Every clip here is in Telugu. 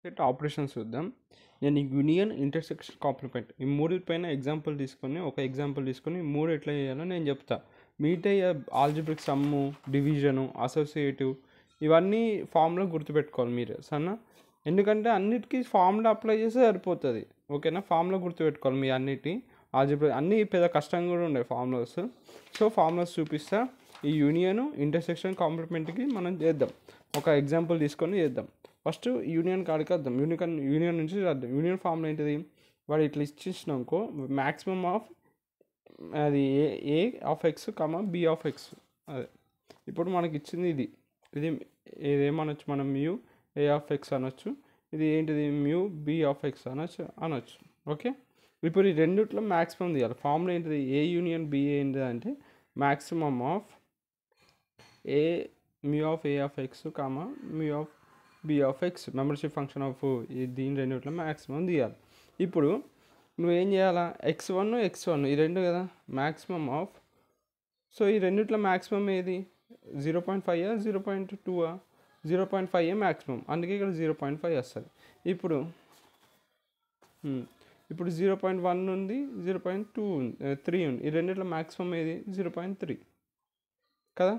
సెట్ ఆపరేషన్స్ చూద్దాం. నేను యూనియన్, ఇంటర్సెక్షన్, కాంప్లిమెంట్ ఈ మూడిపైన ఒక ఎగ్జాంపుల్ తీసుకొని మూడు ఎట్లా చేయాలో నేను చెప్తా. మిగతా ఆల్జిబ్రిక్ సమ్ము, డివిజను, అసోసియేటివ్ ఇవన్నీ ఫార్ములా గుర్తుపెట్టుకోవాలి మీరు సరేనా. ఎందుకంటే అన్నిటికీ ఫార్ములా అప్లై చేస్తే సరిపోతుంది. ఓకేనా, ఫార్ములా గుర్తుపెట్టుకోవాలి మీ అన్నిటి. ఆల్జిబ్రిక్ అన్నీ పెద్ద కష్టంగా కూడా ఉన్నాయి ఫార్ములాస్. సో ఫార్ములాస్ చూపిస్తా. ఈ యూనియన్, ఇంటర్సెక్షన్, కాంప్లిమెంట్కి మనం చేద్దాం. ఒక ఎగ్జాంపుల్ తీసుకొని చేద్దాం. ఫస్ట్ యూనియన్ కాడికి వద్దాం. యూనియన్ నుంచి రాద్దాం. యూనియన్ ఫార్ములా ఏంటిది? వాడు ఇట్లా ఇచ్చేసినాకో మ్యాక్సిమం ఆఫ్ అది a of x comma b of x. అదే ఇప్పుడు మనకి ఇచ్చింది ఇది ఇదేమనొచ్చు మనం మ్యూ ఏ ఆఫ్ ఎక్స్ అనొచ్చు. ఇది ఏంటిది మ్యూ బి ఆఫ్ ఎక్స్ అనొచ్చు. ఓకే, ఇప్పుడు ఈ రెండిట్లో మ్యాక్సిమం తీయాలి. ఫార్ములా ఏంటిది? ఏ యూనియన్ బి ఏంటిది అంటే maximum of A mu of A of X comma mu of B of X, membership function of దీని రెండిట్లో మ్యాక్సిమం తీయాలి. ఇప్పుడు నువ్వేం చేయాలా? x1 ఈ రెండు కదా మ్యాక్సిమం ఆఫ్. సో ఈ రెండిట్లో మ్యాక్సిమం ఏది? 0.5 0.2 0.5 మ్యాక్సిమం, అందుకే ఇక్కడ 0.5 వస్తుంది. ఇప్పుడు 0.1 ఉంది, 0.2 ఉంది, 3 ఉంది. ఈ రెండిట్లో మ్యాక్సిమం ఏది? 0.3 కదా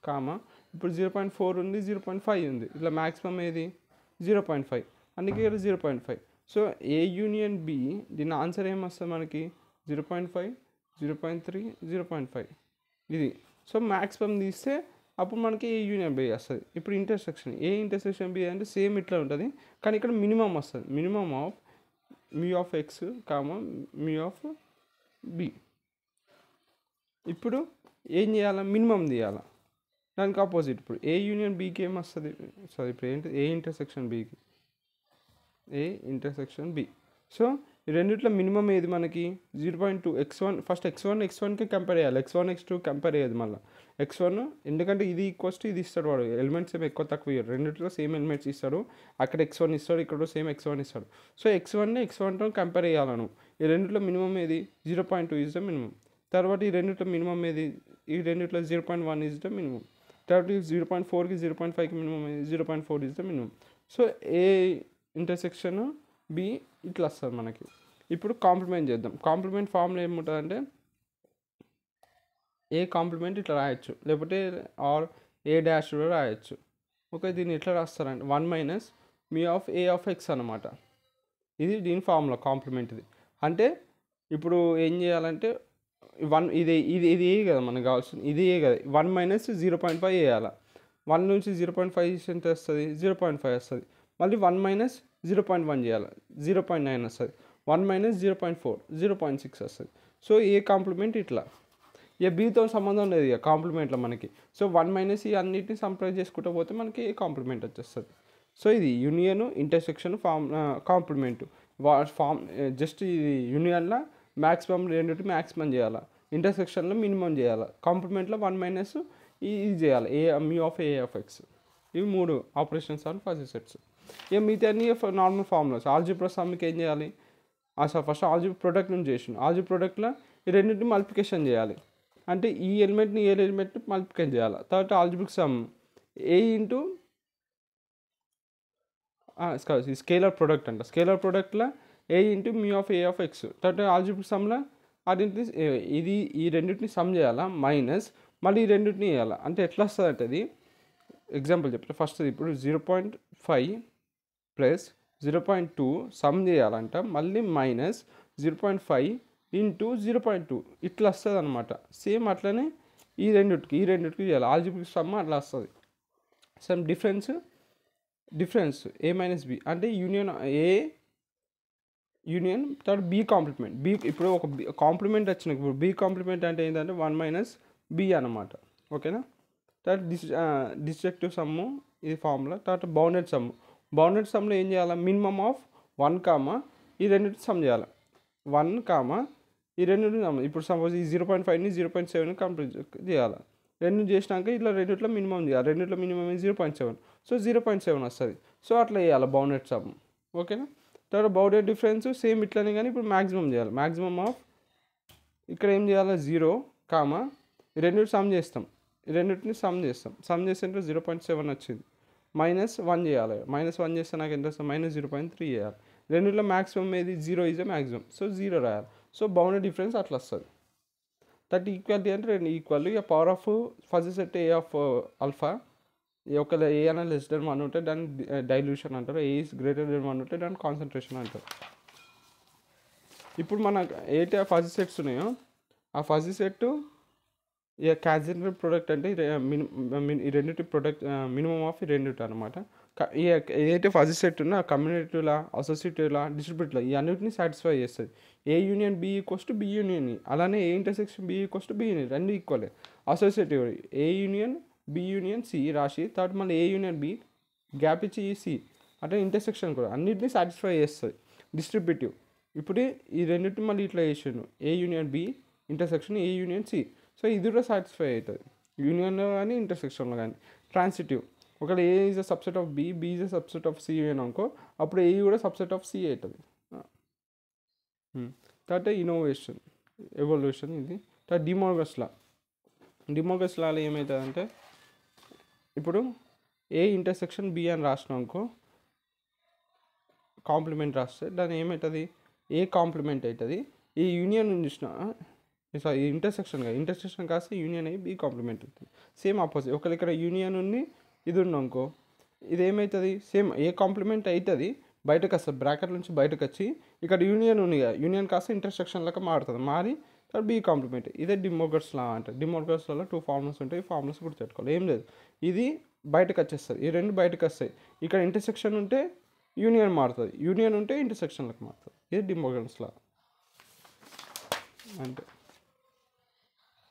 కామా. ఇప్పుడు 0.4 ఉంది, 0.5 ఉంది. ఇట్లా మ్యాక్సిమం ఏది? 0.5, అందుకే ఇక్కడ 0.5. సో ఏ యూనియన్ బి దీని ఆన్సర్ ఏమొస్తుంది మనకి? 0.5 0.3 0.5 ఇది. సో మ్యాక్సిమం తీస్తే అప్పుడు మనకి ఏ యూనియన్ బి వస్తుంది. ఇప్పుడు ఏ ఇంటర్సెక్షన్ బి అంటే సేమ్ ఇట్లా ఉంటుంది, కానీ ఇక్కడ మినిమం వస్తుంది. Minimum of mu of X comma mu of B. ఇప్పుడు ఏం చేయాలా? మినిమం తీయాలా. దానికి ఆపోజిట్ ఇప్పుడు ఏ యూనియన్ బీకి ఏమొస్తుంది? ఇప్పుడు ఏంటి? ఏ ఇంటర్సెక్షన్ బి. సో ఈ రెండిట్లో మినిమం ఏది మనకి? 0.2 x1. ఫస్ట్ x1కి కంపేర్ చేయాలి. x2 కంపేర్ చేయదు మళ్ళీ. x1 ఎందుకంటే ఇది ఈక్వల్స్ టు ఇది ఇస్తాడు వాడు. ఎలిమెంట్స్ ఏమి ఎక్కువ తక్కువ ఇయ్యారు, రెండిట్లో సేమ్ ఎలిమెంట్స్ ఇస్తాడు. అక్కడ x1 ఇస్తాడు, ఇక్కడ సేమ్ x1 ఇస్తాడు. సో x1తో కంపేర్ చేయాలను. ఈ రెండిట్లో మినిమం ఏది? 0.2 ఈజ్ ద మినిమం. తర్వాత ఈ రెండిట్లో మినిమం ఏది? ఈ రెండిట్లో 0.1 ఈజ్ ద మినిమం. తర్వాత 0.4కి 0.5కి మినిమం ఏది? 0.4 is the minimum. So A intersection B ఇట్లా వస్తుంది మనకి. ఇప్పుడు కాంప్లిమెంట్ చేద్దాం. కాంప్లిమెంట్ ఫార్ములా ఏముంటుందంటే ఏ కాంప్లిమెంట్ ఇట్లా రాయొచ్చు, లేకపోతే ఆర్ ఏ డాష్ కూడా రాయొచ్చు. ఓకే, దీన్ని ఎట్లా రాస్తారంటే 1 - mu of A of X అనమాట. ఇది దీని ఫార్ములా కాంప్లిమెంట్ది. అంటే ఇప్పుడు ఏం చేయాలంటే ఇది ఏ కదా మనకు కావాల్సింది, ఇది ఏ కదా. 1 - 0.5 వేయాలి. 1 నుంచి 0.5 ఎంత వస్తుంది? 0.5 వస్తుంది. మళ్ళీ 1 - 0.1 చేయాలి, 0.9 వస్తుంది. 1 - 0.4 0.6 వస్తుంది. సో ఏ కాంప్లిమెంట్ ఇట్లా. ఇక బీతో సంబంధం లేదు ఇక కాంప్లిమెంట్లో మనకి. సో 1 - ఈ అన్నిటిని సంప్రదించి చేసుకుంటూ పోతే మనకి ఏ కాంప్లిమెంట్ వచ్చేస్తుంది. సో ఇది యూనియన్, ఇంటర్సెక్షన్, కాంప్లిమెంటు. జస్ట్ ఇది యూనియన్లో మ్యాక్సిమం రెండింటి మ్యాక్సిమం చేయాలి, ఇంటర్సెక్షన్లో మినిమం చేయాలి, కాంప్లిమెంట్లో 1 - ఇది చేయాలి a mu of A of x. ఇవి 3 ఆపరేషన్స్ ఆన్ ఫజీ సెట్స్. ఇక మిగతా అన్ని నార్మల్ ఫార్ములాస్. ఆల్జిబ్రా సమ్కి ఏం చేయాలి? ఫస్ట్ ఆల్జిబ్రా ప్రొడక్ట్ నుంచి చేసిన ఆల్జిబ్రా ప్రొడక్ట్లో ఈ రెండింటిని మల్టిప్లికేషన్ చేయాలి. అంటే ఈ ఎలిమెంట్ని ఏ ఎలిమెంట్ మల్టిప్లికేషన్ చేయాలి. తర్వాత algebraic sum a into scalar product అంట. స్కేలర్ ప్రొడక్ట్లో a into mu of A of x. తర్వాత ఆల్జిబ్రిక్ సమ్లో అన్నింటిని ఈ రెండింటిని సమ్ చేయాలా మైనస్ మళ్ళీ ఈ రెండింటిని వేయాలి. అంటే ఎట్లా వస్తుంది అంటే అది ఎగ్జాంపుల్ చెప్తే ఫస్ట్ ఇప్పుడు 0.5 ప్లస్ 0.2 సమ్ చేయాలంట, మళ్ళీ మైనస్ 0.5 ఇంటూ 0.2 ఇట్లా వస్తుంది అనమాట. సేమ్ అట్లనే ఈ రెండింటికి చేయాలి. ఆల్జిబ్రిక్ సమ్ అట్లా వస్తుంది. సమ్ డిఫరెన్స్ ఏ మైనస్ బి అంటే ఏ యూనియన్ తర్వాత బి కాంప్లిమెంట్. బి ఇప్పుడు ఒక కాంప్లిమెంట్ వచ్చిన ఇప్పుడు బి కాంప్లిమెంట్ అంటే ఏంటంటే 1 - బి అనమాట. ఓకేనా. తర్వాత డిస్ట్రక్టివ్ సమ్ము ఇది ఫార్ములా. తర్వాత బౌండెడ్ సమ్లో ఏం చేయాలి? మినిమం ఆఫ్ 1, ఈ రెండింటిని సమ్ చేయాలి. 1, ఈ రెండింటిని సమ్. ఇప్పుడు సపోజ్ ఈ 0.5ని 0.7 కంప్లీట్ చేయాలి. రెండు చేసినాక ఇట్లా రెండిట్లో మినిమం చేయాలి. రెండిట్లో మినిమం 0.7. సో 0.7 వస్తుంది. సో అట్లా చేయాలి బౌండెడ్ సమ్. ఓకేనా. తర్వాత బౌండెడ్ డిఫరెన్స్ సేమ్ ఇట్లనే, కానీ ఇప్పుడు మ్యాక్సిమం చేయాలి. మ్యాక్సిమం ఆఫ్ ఇక్కడ ఏం చేయాలి? 0, ఈ రెండింటి సమ్ చేస్తాం. ఈ రెండింటిని సమ్ చేస్తే 0.7 వచ్చింది. -1 చేయాలి. -1 చేస్తే నాకు ఎంత వస్తుంది? -0.3 చేయాలి. రెండిట్లో మ్యాక్సిమం ఏది? 0 ఈజ్ ఎ మ్యాక్సిమం. సో 0 రాయాలి. సో బౌండరీ డిఫరెన్స్ అట్లా వస్తుంది. దట్ ఈక్వాలిటీ అంటే రెండు ఈక్వల్. ఇక power of first set A of alpha, ఒకవేళ ఏ అనేది లెస్ దెన్ 1 ఉంటే దాన్ని డైల్యూషన్ అంటారు. ఏ ఈజ్ గ్రేటర్ దెన్ 1 ఉంటే దాన్ని కాన్సన్ట్రేషన్ అంటారు. ఇప్పుడు మన ఏటి ఫజీ సెట్స్ ఉన్నాయో ఆ ఫజీ సెట్ ఇక క్యాజువల్ ప్రొడక్ట్ అంటే ఈ రెండింటి ప్రొడక్ట్ మినిమం ఆఫ్ ఈ రెండింటి అనమాట. ఏదైతే ఫజీ సెట్ ఉన్నా కమ్యూనిటీలా, అసోసియేటివ్లా, డిస్ట్రిబ్యూటివ్లా ఈ అన్నిటిని సాటిస్ఫై చేస్తుంది. A union b equals to b union ఈ, అలానే a intersection b equals to b union, రెండు ఈక్వలే. Associative a union b union c రాసి తర్వాత మళ్ళీ ఏ యూనియన్ బి గ్యాప్ ఇచ్చి ఈ సి అంటే ఇంటర్సెక్షన్ కూడా అన్నిటిని సాటిస్ఫై చేస్తుంది. డిస్ట్రిబ్యూటివ్ ఇప్పుడు ఈ రెండింటిని మళ్ళీ ఇట్లా చేసిండు, a union b intersection a union c. So ఇది కూడా సాటిస్ఫై అవుతుంది యూనియన్లో కానీ ఇంటర్సెక్షన్లో కానీ. ట్రాన్సిటివ్ ఒకవేళ a is a subset of b, b is a subset of c అనుకో, అప్పుడు ఏ కూడా సబ్సెట్ ఆఫ్ సి అవుతుంది. తర్వాత ఇన్నోవేషన్ ఎవల్యూషన్ ఇది. తర్వాత డిమోర్గస్ లా. డిమోర్గస్ లాలో ఏమవుతుందంటే ఇప్పుడు ఏ ఇంటర్సెక్షన్ బి అని రాసినాం అనుకో, కాంప్లిమెంట్ రాస్తే దాని ఏమవుతుంది? ఏ కాంప్లిమెంట్ అవుతుంది. ఈ యూనియన్ చూసిన సారీ ఇంటర్సెక్షన్ కాస్తే యూనియన్ అయ్యి బి కాంప్లిమెంట్ అవుతుంది. సేమ్ ఆపోజిట్ ఒకవేళ ఇక్కడ యూనియన్ ఉంది ఇది ఉంది అనుకో, ఇది ఏమవుతుంది? సేమ్ ఏ కాంప్లిమెంట్ అవుతుంది, బయటకు వస్తుంది బ్రాకెట్ నుంచి బయటకు వచ్చి ఇక్కడ యూనియన్ ఉంది కదా, యూనియన్ కాస్త ఇంటర్సెక్షన్ లెక్క మారుతుంది, మారి తర్వాత బి కాంప్లిమెంట్. ఇదే డిమోర్గస్ లా అంటే. డిమోర్గస్ లా 2 ఫార్ములాస్ ఉంటాయి. ఈ ఫార్ములాస్ గుర్తుపెట్టుకోవాలి. ఏం లేదు, ఇది బయటకు వచ్చేస్తుంది, ఈ రెండు బయటకు వస్తాయి. ఇక్కడ ఇంటర్సెక్షన్ ఉంటే యూనియన్ మారుతుంది, యూనియన్ ఉంటే ఇంటర్సెక్షన్లకు మారుతుంది. ఇది డిమోర్గస్ లా అంటే.